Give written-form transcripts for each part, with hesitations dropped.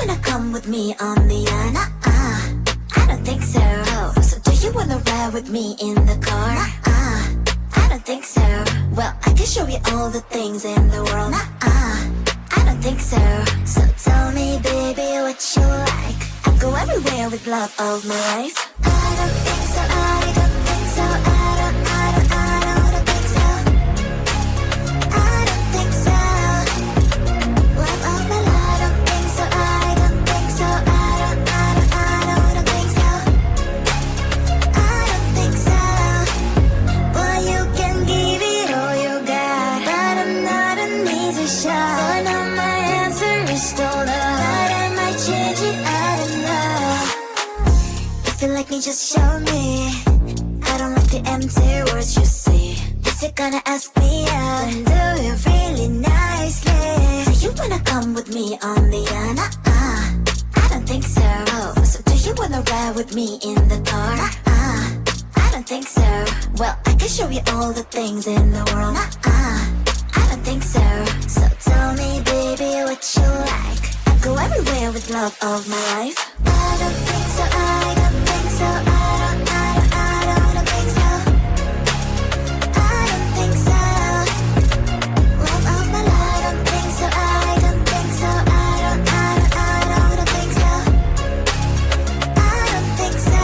wanna come with me on the I don't think so. So do you wanna ride with me in the car? I don't think so. Well, I can show you all the things in the world. I don't think so. So tell me, baby, what you like. I'll go everywhere with love of my life. I don't think so. I don't think so. I don't think so. I don't think so. Love of my life. I don't think so. I don't think so. I don't think so. I don't think so. Well, you can give it all you got, but I'm not an easy shot. So now my answer is still no, but I might change it. I don't know. If you like me, just show me. I don't like the empty words you say. If you're gonna ask me out, then do it really nicely. Do you wanna come with me on the I don't think so. So do you wanna ride with me in the car? I don't think so. Well, I can show you all the things in the world. I don't think so. So tell me, baby, what you like. I'll go everywhere with love of my life. I don't think so. I don't think so. I don't think so. I don't think so. Love of my life. I don't think so. I don't think so. I don't think so. I don't think so.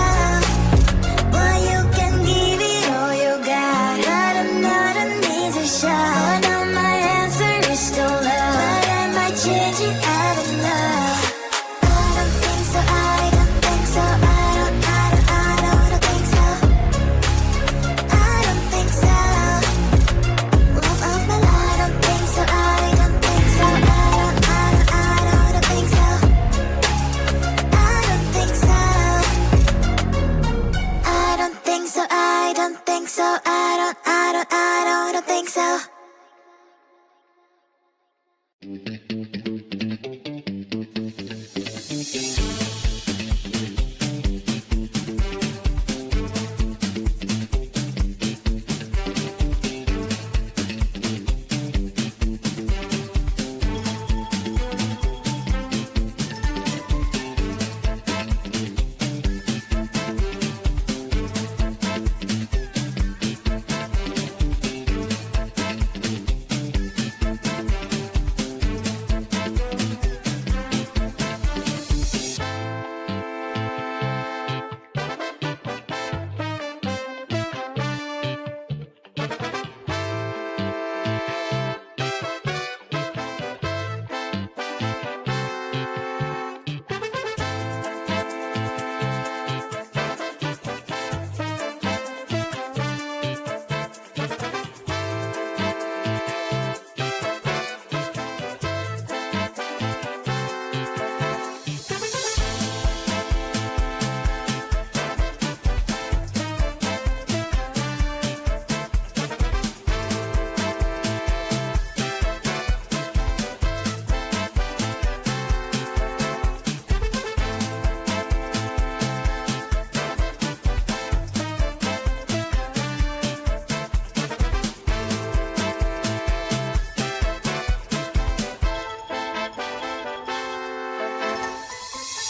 Well, you can give it all you got, but I'm not an easy shot. So now my answer is still no, but I might change it. I don't know. I don't think so. I don't think so. I don't think so. I don't think so. Love of my life. I don't think so. I don't think so. I don't think so. I don't think so. I don't think so. I don't think so. I don't think so.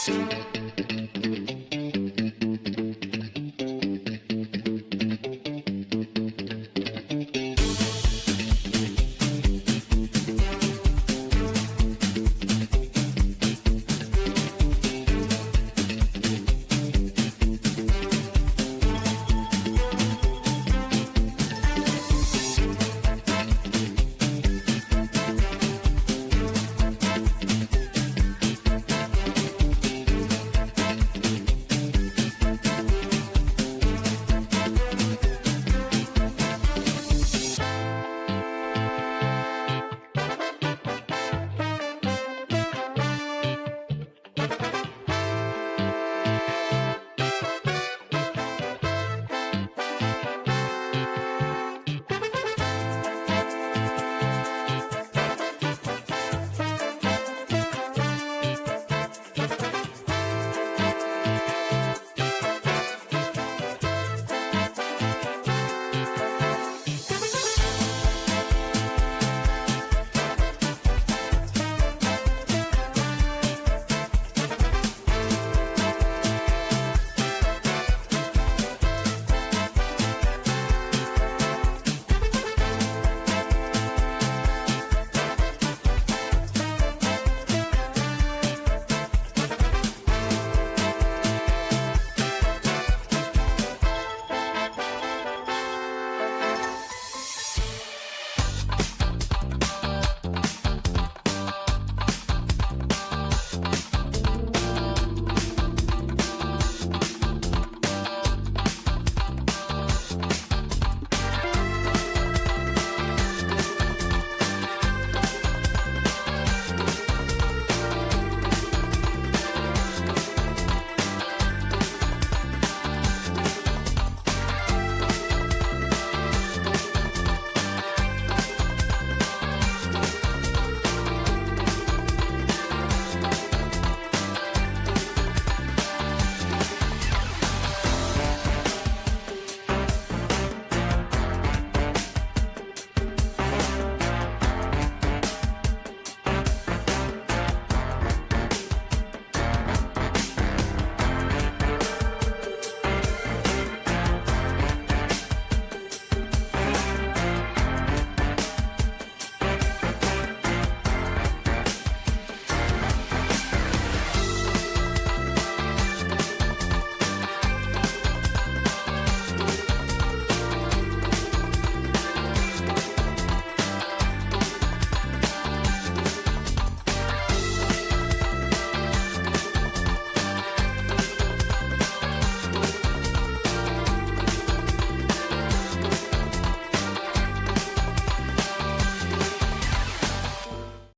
Thank you.